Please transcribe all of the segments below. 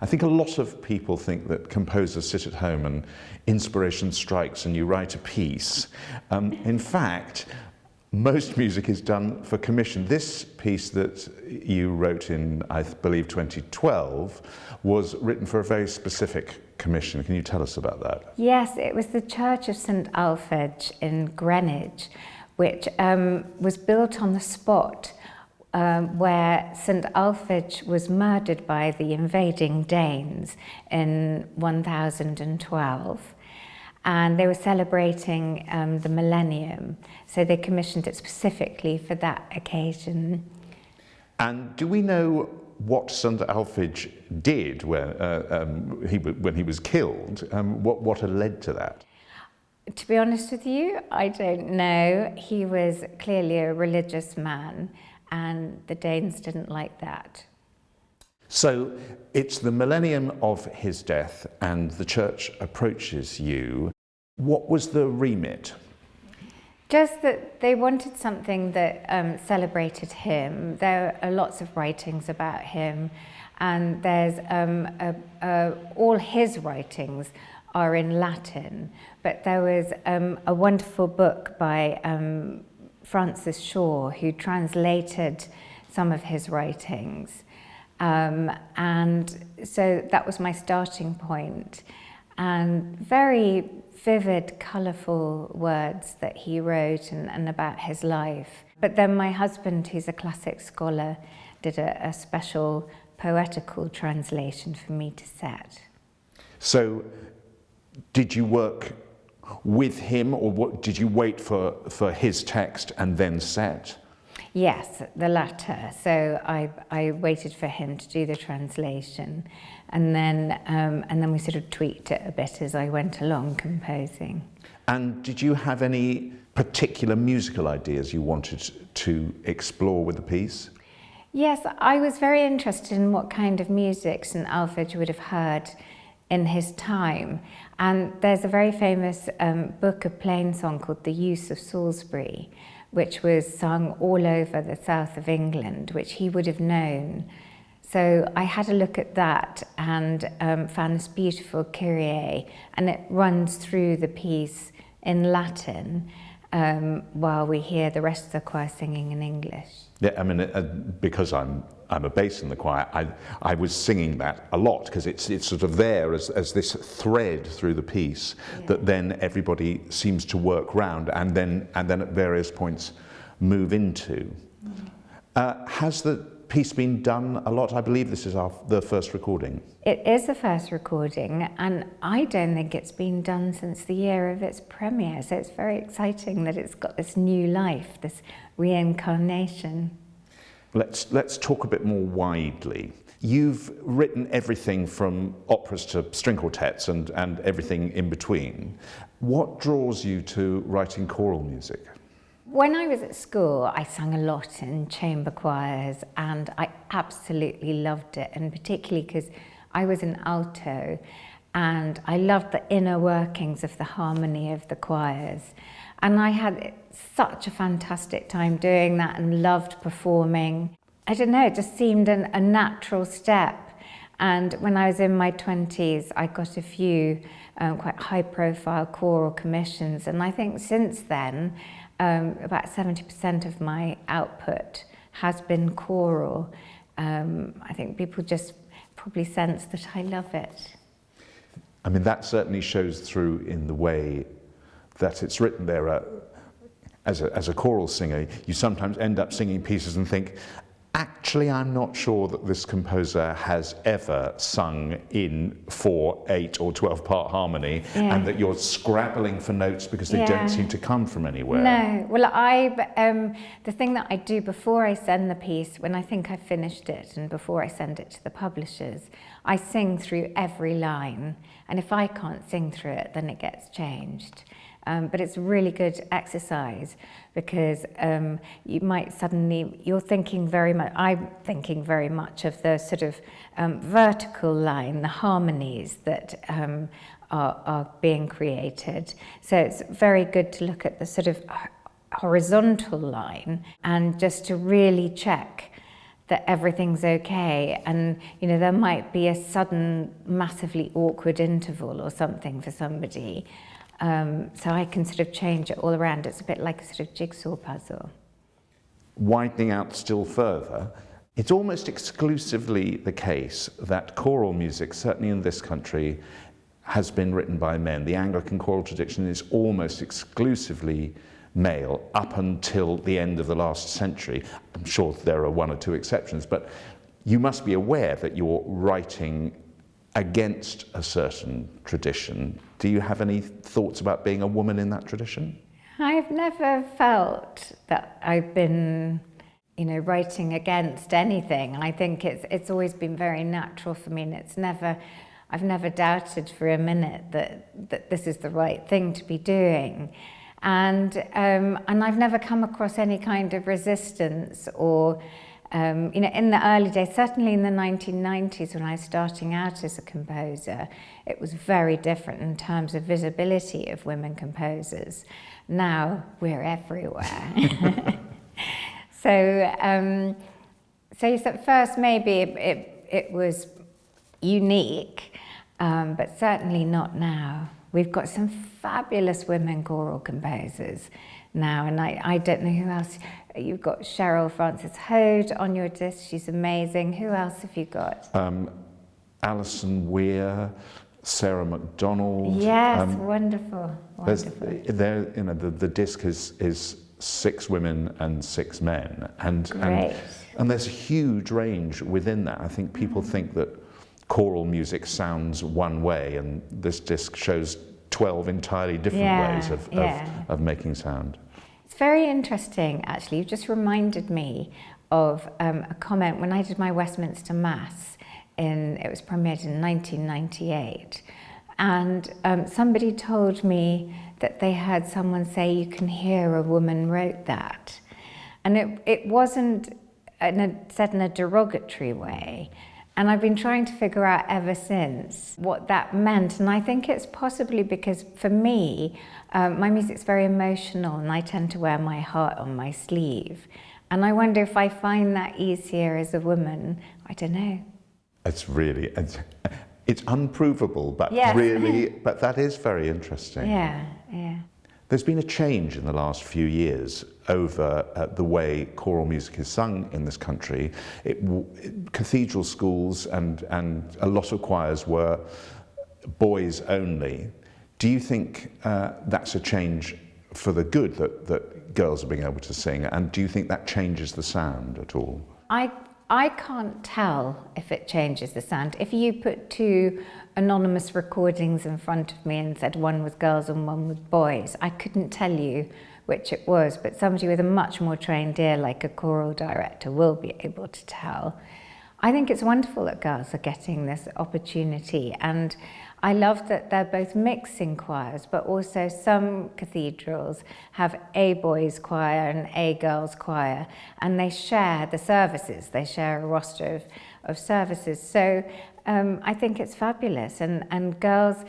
I think a lot of people think that composers sit at home and inspiration strikes and you write a piece. In fact, most music is done for commission. This piece that you wrote in, I believe, 2012 was written for a very specific commission. Can you tell us about that? Yes, it was the Church of St Alphege in Greenwich, which was built on the spot where St Alphege was murdered by the invading Danes in 1012. And they were celebrating the millennium, so they commissioned it specifically for that occasion. And do we know what St Alphege did when he was killed? What had led to that? To be honest with you, I don't know. He was clearly a religious man, and the Danes didn't like that. So it's the millennium of his death and the church approaches you. What was the remit? Just that they wanted something that celebrated him. There are lots of writings about him, and there's all his writings are in Latin, but there was a wonderful book by Francis Shaw who translated some of his writings. And so that was my starting point, and very vivid, colourful words that he wrote and about his life. But then my husband, who's a classic scholar, did a special poetical translation for me to set. So did you work with him, or did you wait for his text and then set? Yes, the latter. So I waited for him to do the translation, and then we sort of tweaked it a bit as I went along composing. And did you have any particular musical ideas you wanted to explore with the piece? Yes, I was very interested in what kind of music St Alphege would have heard in his time. And there's a very famous book of plain song called The Use of Salisbury, which was sung all over the south of England, which he would have known. So I had a look at that and found this beautiful Kyrie, and it runs through the piece in Latin while we hear the rest of the choir singing in English. Yeah, I mean, because I'm a bass in the choir, I was singing that a lot, because it's sort of there as this thread through the piece, yeah, that then everybody seems to work round and then at various points move into. Mm. Has the piece been done a lot? I believe this is the first recording. It is the first recording, and I don't think it's been done since the year of its premiere, so it's very exciting that it's got this new life, this reincarnation. Let's talk a bit more widely. You've written everything from operas to string quartets and everything in between. What draws you to writing choral music? When I was at school, I sang a lot in chamber choirs, and I absolutely loved it, and particularly because I was an alto, and I loved the inner workings of the harmony of the choirs. And I had such a fantastic time doing that and loved performing. I don't know, it just seemed a natural step. And when I was in my 20s, I got a few quite high-profile choral commissions, and I think since then, about 70% of my output has been choral. I think people just probably sense that I love it. I mean, that certainly shows through in the way that it's written there. As a choral singer, you sometimes end up singing pieces and think, actually, I'm not sure that this composer has ever sung in 4, 8 or 12-part harmony, yeah, and that you're scrabbling for notes because they, yeah, don't seem to come from anywhere. No, well, the thing that I do before I send the piece, when I think I've finished it and before I send it to the publishers, I sing through every line, and if I can't sing through it, then it gets changed. But it's a really good exercise, because you might suddenly, I'm thinking very much of the sort of vertical line, the harmonies that are being created. So it's very good to look at the sort of horizontal line and just to really check that everything's okay, and there might be a sudden massively awkward interval or something for somebody, so I can sort of change it all around. It's a bit like a sort of jigsaw puzzle. Widening out still further, it's almost exclusively the case that choral music, certainly in this country, has been written by men. The Anglican choral tradition is almost exclusively male up until the end of the last century. I'm sure there are one or two exceptions, but you must be aware that you're writing against a certain tradition. Do you have any thoughts about being a woman in that tradition? I've never felt that I've been, writing against anything. I think it's always been very natural for me, and I've never doubted for a minute that this is the right thing to be doing. And I've never come across any kind of resistance or, in the early days, certainly in the 1990s when I was starting out as a composer, it was very different in terms of visibility of women composers. Now we're everywhere. So at first maybe it was unique, but certainly not now. We've got some fabulous women choral composers now, and I don't know who else. You've got Cheryl Frances Hode on your disc, she's amazing. Who else have you got? Alison Weir, Sarah MacDonald. Yes, wonderful. The disc is 6 women and 6 men, and there's a huge range within that. I think people think that choral music sounds one way, and this disc shows 12 entirely different ways of making sound. It's very interesting, actually. You've just reminded me of a comment when I did my Westminster Mass. It was premiered in 1998, and somebody told me that they heard someone say, "You can hear a woman wrote that," and it wasn't said in a derogatory way. And I've been trying to figure out ever since what that meant. And I think it's possibly because for me, my music's very emotional and I tend to wear my heart on my sleeve. And I wonder if I find that easier as a woman. I don't know. It's unprovable, but but that is very interesting. Yeah. There's been a change in the last few years over the way choral music is sung in this country. Cathedral schools and a lot of choirs were boys only. Do you think that's a change for the good, that girls are being able to sing? And do you think that changes the sound at all? I can't tell if it changes the sound. If you put 2 anonymous recordings in front of me and said one was girls and one was boys, I couldn't tell you which it was, but somebody with a much more trained ear, like a choral director, will be able to tell. I think it's wonderful that girls are getting this opportunity, and I love that they're both mixing choirs, but also some cathedrals have a boys' choir and a girls' choir, and they share the services. They share a roster of services. So I think it's fabulous. And girls,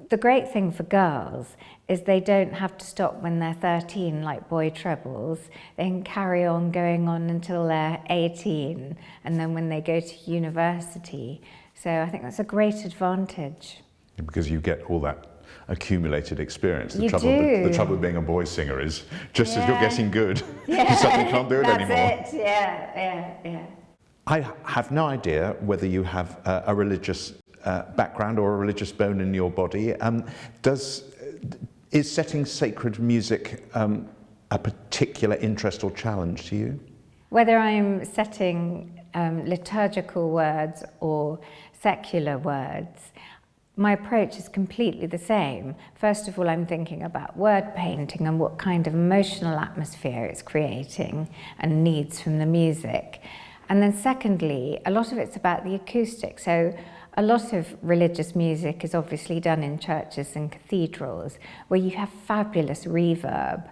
the great thing for girls is they don't have to stop when they're 13 like boy trebles. They can carry on going on until they're 18, and then when they go to university. So I think that's a great advantage. Because you get all that accumulated experience. The you trouble with being a boy singer is just as you're getting good, you suddenly can't do it anymore. That's it, yeah. I have no idea whether you have a religious background or a religious bone in your body. Is setting sacred music a particular interest or challenge to you? Whether I'm setting liturgical words or secular words, my approach is completely the same. First of all, I'm thinking about word painting and what kind of emotional atmosphere it's creating and needs from the music. And then secondly, a lot of it's about the acoustic. So a lot of religious music is obviously done in churches and cathedrals where you have fabulous reverb.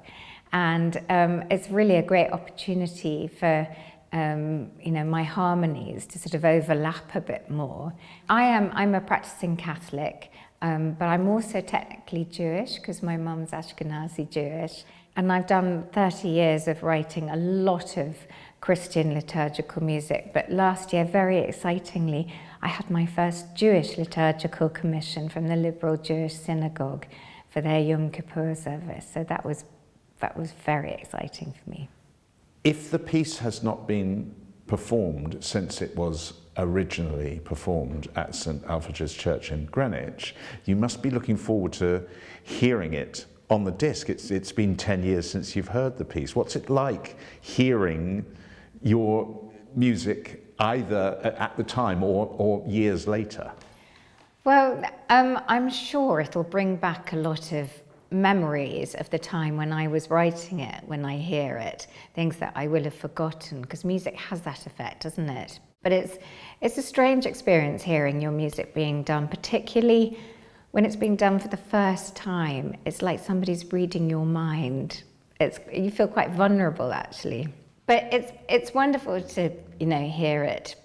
And it's really a great opportunity for my harmonies to sort of overlap a bit more. I'm a practicing Catholic, but I'm also technically Jewish because my mum's Ashkenazi Jewish. And I've done 30 years of writing a lot of Christian liturgical music. But last year, very excitingly, I had my first Jewish liturgical commission from the Liberal Jewish Synagogue for their Yom Kippur service. So that was very exciting for me. If the piece has not been performed since it was originally performed at St Alfred's Church in Greenwich, you must be looking forward to hearing it on the disc. It's been 10 years since you've heard the piece. What's it like hearing your music either at the time or years later? Well, I'm sure it'll bring back a lot of memories of the time when I was writing it, when I hear it, things that I will have forgotten, because music has that effect, doesn't it? But it's a strange experience hearing your music being done, particularly when it's being done for the first time. It's like somebody's reading your mind. You feel quite vulnerable, actually. But it's wonderful to, hear it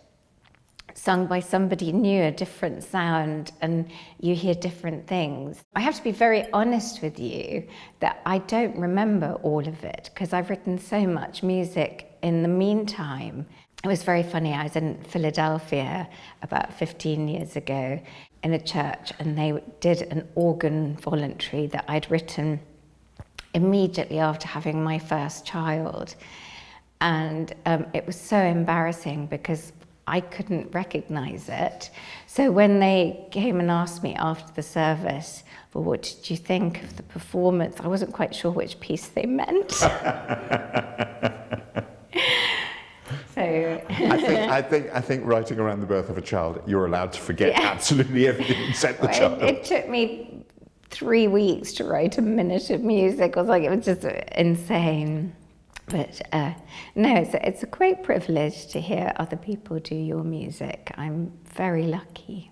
sung by somebody new, a different sound, and you hear different things. I have to be very honest with you that I don't remember all of it because I've written so much music in the meantime. It was very funny. I was in Philadelphia about 15 years ago in a church, and they did an organ voluntary that I'd written immediately after having my first child. And it was so embarrassing because I couldn't recognize it. So when they came and asked me after the service, well, what did you think of the performance? I wasn't quite sure which piece they meant. So I think writing around the birth of a child, you're allowed to forget absolutely everything except the child. It took me 3 weeks to write a minute of music. It was just insane. But no, it's a great privilege to hear other people do your music. I'm very lucky.